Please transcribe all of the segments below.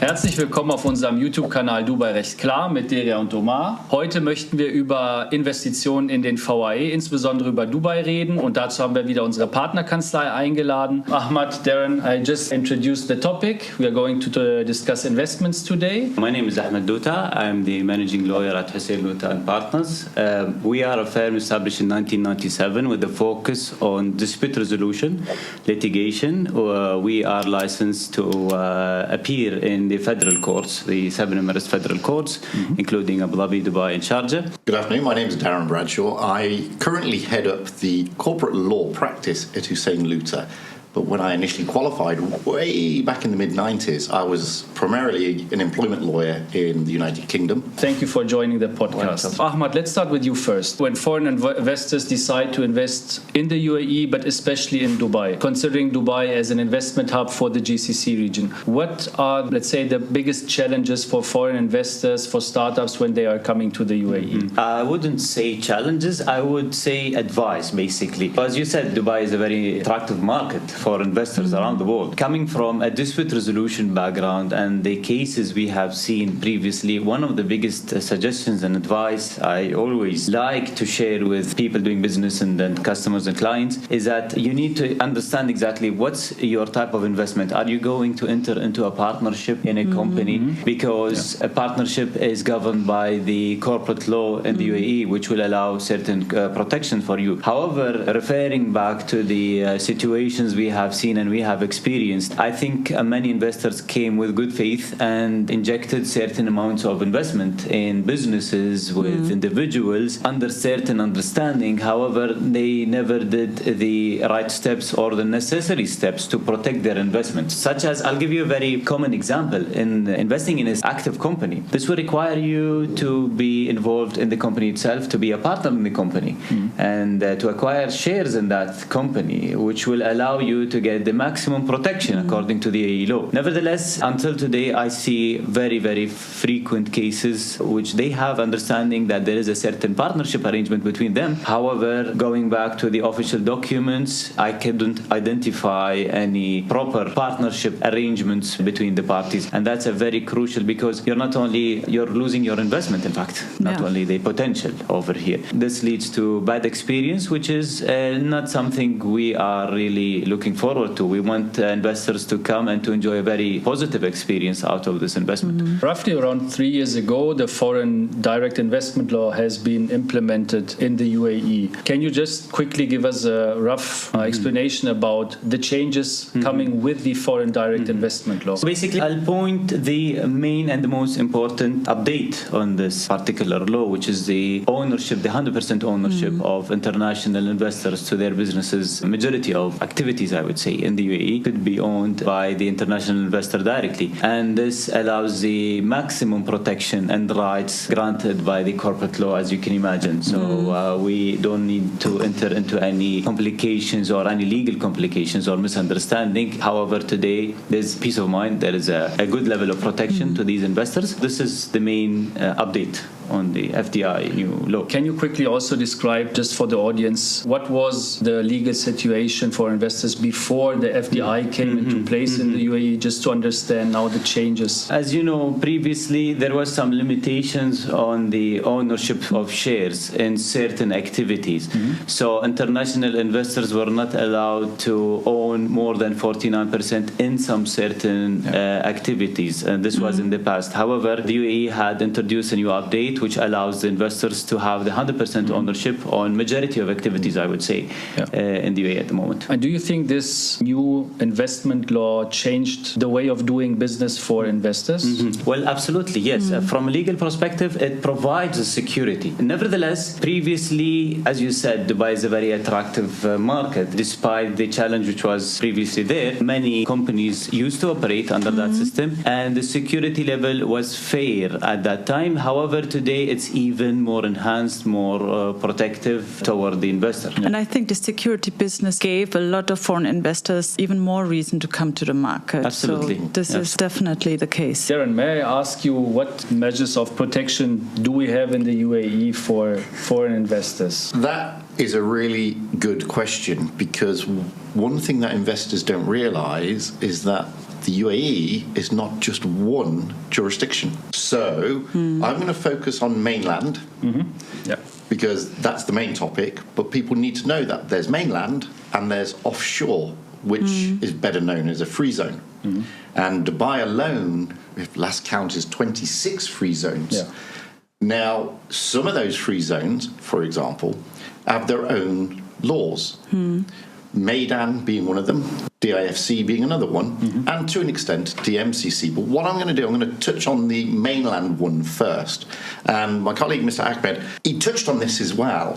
Herzlich willkommen auf unserem YouTube-Kanal Dubai Recht Klar mit Deria und Omar. Heute möchten wir über Investitionen in den VAE, insbesondere über Dubai reden, und dazu haben wir wieder unsere Partnerkanzlei eingeladen. Ahmad, Darren, I just introduced the topic. We are going to discuss investments today. My name is Ahmed Douta. I'm the managing lawyer at HL&A and Partners. We are a firm established in 1997 with a focus on dispute resolution, litigation. We are licensed to appear in the federal courts, the 7 Emirates federal courts, including Abu Dhabi, Dubai, and Sharjah. Good afternoon. My name is Darren Bradshaw. I currently head up the corporate law practice at Hussein Luta. But when I initially qualified way back in the mid-90s, I was primarily an employment lawyer in the United Kingdom. Thank you for joining the podcast. Ahmad, let's start with you first. When foreign investors decide to invest in the UAE, but especially in Dubai, considering Dubai as an investment hub for the GCC region, what are, let's say, the biggest challenges for foreign investors, for startups when they are coming to the UAE? I wouldn't say challenges, I would say advice, basically. As you said, Dubai is a very attractive market for investors around the world. Coming from a dispute resolution background and the cases we have seen previously, one of the biggest suggestions and advice I always like to share with people doing business and customers and clients is that you need to understand exactly what's your type of investment. Are you going to enter into a partnership in a company? Because a partnership is governed by the corporate law in the UAE, which will allow certain protection for you. However, referring back to the situations we have seen and we have experienced, I think many investors came with good faith and injected certain amounts of investment in businesses with individuals under certain understanding. However, they never did the right steps or the necessary steps to protect their investment. Such as, I'll give you a very common example. In investing in an active company, this will require you to be involved in the company itself, to be a partner in the company, and to acquire shares in that company, which will allow you to get the maximum protection according to the UAE law. Nevertheless, until today, I see very, very frequent cases which they have understanding that there is a certain partnership arrangement between them. However, going back to the official documents, I couldn't identify any proper partnership arrangements between the parties. And that's a very crucial, because you're losing your investment, in fact, not only the potential over here. This leads to bad experience, which is not something we are really looking forward to. We want investors to come and to enjoy a very positive experience out of this investment. Roughly around 3 years ago, the foreign direct investment law has been implemented in the UAE. Can you just quickly give us a rough explanation about the changes coming with the foreign direct investment law? So basically, I'll point the main and the most important update on this particular law, which is the ownership, the 100% ownership of international investors to their businesses. Majority of activities, I would say, in the UAE could be owned by the international investor directly. And this allows the maximum protection and rights granted by the corporate law, as you can imagine. So we don't need to enter into any complications or any legal complications or misunderstanding. However, today there's peace of mind. There is a good level of protection to these investors. This is the main update on the FDI new law. Can you quickly also describe, just for the audience, what was the legal situation for investors before the FDI came into place in the UAE, just to understand now the changes? As you know, previously there was some limitations on the ownership of shares in certain activities. So international investors were not allowed to own more than 49% in some certain activities, and this was in the past. However, the UAE had introduced a new update which allows the investors to have the 100% ownership on majority of activities, I would say, in the UAE at the moment. And do you think this new investment law changed the way of doing business for investors? Well, absolutely, yes. From a legal perspective, it provides a security. Nevertheless, previously, as you said, Dubai is a very attractive market. Despite the challenge which was previously there, many companies used to operate under that system, and the security level was fair at that time. However, today it's even more enhanced, more protective toward the investor. And I think the security business gave a lot of foreign investors even more reason to come to the market. Absolutely. So this is definitely the case. Darren, may I ask you, what measures of protection do we have in the UAE for foreign investors? That is a really good question, because one thing that investors don't realize is that the UAE is not just one jurisdiction. So I'm going to focus on mainland because that's the main topic. But people need to know that there's mainland and there's offshore, which is better known as a free zone. And Dubai alone, if last count, is 26 free zones. Yeah. Now, some of those free zones, for example, have their own laws. Maidan being one of them, DIFC being another one, and to an extent DMCC. But what I'm going to do, I'm going to touch on the mainland one first. And my colleague, Mr. Ahmed, he touched on this as well.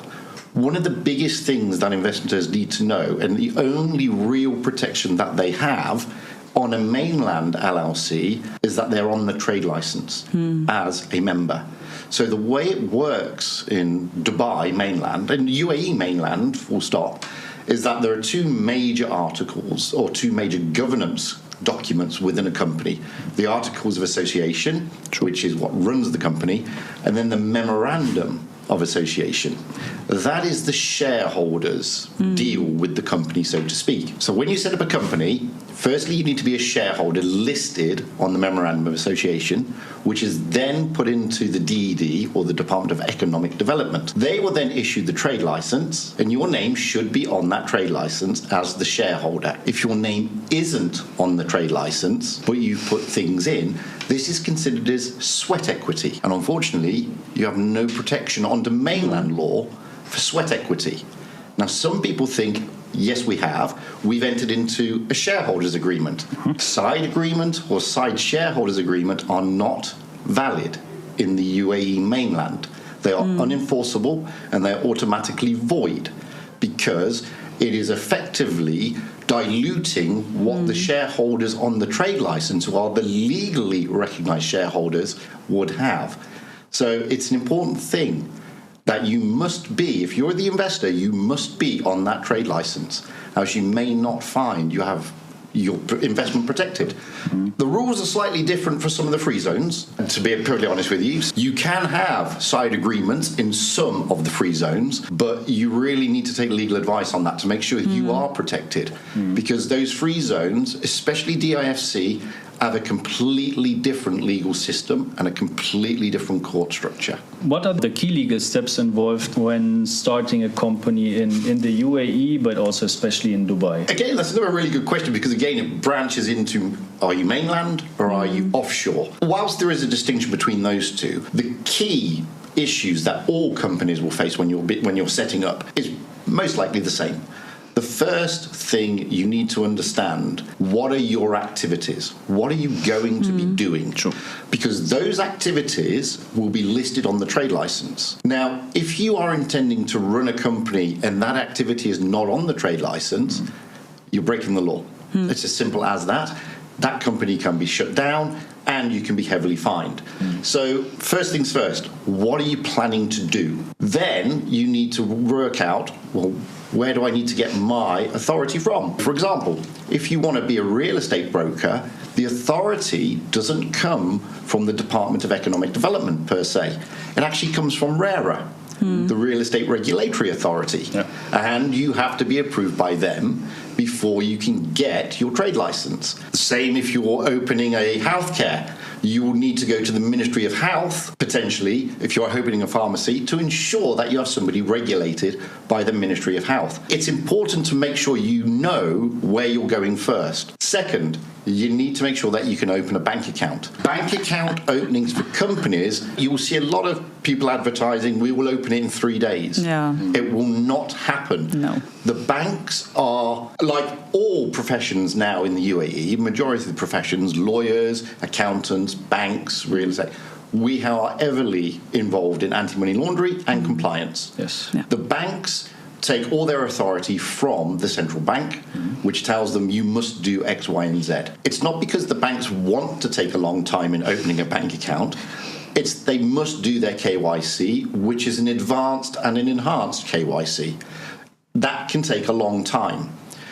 One of the biggest things that investors need to know, and the only real protection that they have on a mainland LLC, is that they're on the trade license as a member. So the way it works in Dubai mainland and UAE mainland, full stop, is that there are two major articles or two major governance documents within a company. The Articles of Association, which is what runs the company, and then the Memorandum of Association. That is the shareholders' deal with the company, so to speak. So when you set up a company, firstly, you need to be a shareholder listed on the Memorandum of Association, which is then put into the DED, or the Department of Economic Development. They will then issue the trade license, and your name should be on that trade license as the shareholder. If your name isn't on the trade license, but you put things in, this is considered as sweat equity. And unfortunately, you have no protection under mainland law for sweat equity. Now, some people think, yes, we have. We've entered into a shareholders agreement. Side agreement or side shareholders agreement are not valid in the UAE mainland. They are unenforceable and they're automatically void because it is effectively diluting what the shareholders on the trade license, who are the legally recognized shareholders, would have. So it's an important thing that you must be, if you're the investor, you must be on that trade license, else you may not find you have your investment protected. The rules are slightly different for some of the free zones. And to be perfectly honest with you, you can have side agreements in some of the free zones, but you really need to take legal advice on that to make sure you are protected. Because those free zones, especially DIFC, have a completely different legal system and a completely different court structure. What are the key legal steps involved when starting a company in the UAE, but also especially in Dubai? Again, that's another really good question because, again, it branches into, are you mainland or are you offshore? Whilst there is a distinction between those two, the key issues that all companies will face when you're setting up is most likely the same. The first thing you need to understand, what are your activities? What are you going to be doing? Sure. Because those activities will be listed on the trade license. Now, if you are intending to run a company and that activity is not on the trade license, you're breaking the law. It's as simple as that. That company can be shut down and you can be heavily fined. So first things first, what are you planning to do? Then you need to work out, well, where do I need to get my authority from? For example, if you want to be a real estate broker, the authority doesn't come from the Department of Economic Development per se. It actually comes from RERA, the Real Estate Regulatory Authority. Yeah. And you have to be approved by them before you can get your trade license. The same if you're opening a healthcare. You will need to go to the Ministry of Health, potentially, if you're opening a pharmacy, to ensure that you have somebody regulated by the Ministry of Health. It's important to make sure you know where you're going first. Second, you need to make sure that you can open a bank account. Bank account openings for companies, you will see a lot of people advertising, we will open it in 3 days. Yeah. It will not happen. No. The banks are, like all professions now in the UAE, majority of the professions, lawyers, accountants, banks, real estate, we are heavily involved in anti-money laundering and compliance. Yes. Yeah. The banks take all their authority from the central bank, which tells them you must do X, Y, and Z. It's not because the banks want to take a long time in opening a bank account. It's they must do their KYC, which is an advanced and an enhanced KYC. That can take a long time.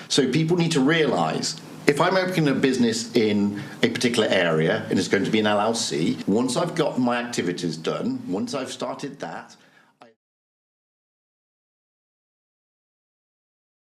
So people need to realise, if I'm opening a business in a particular area and it's going to be an LLC, once I've got my activities done, once I've started that,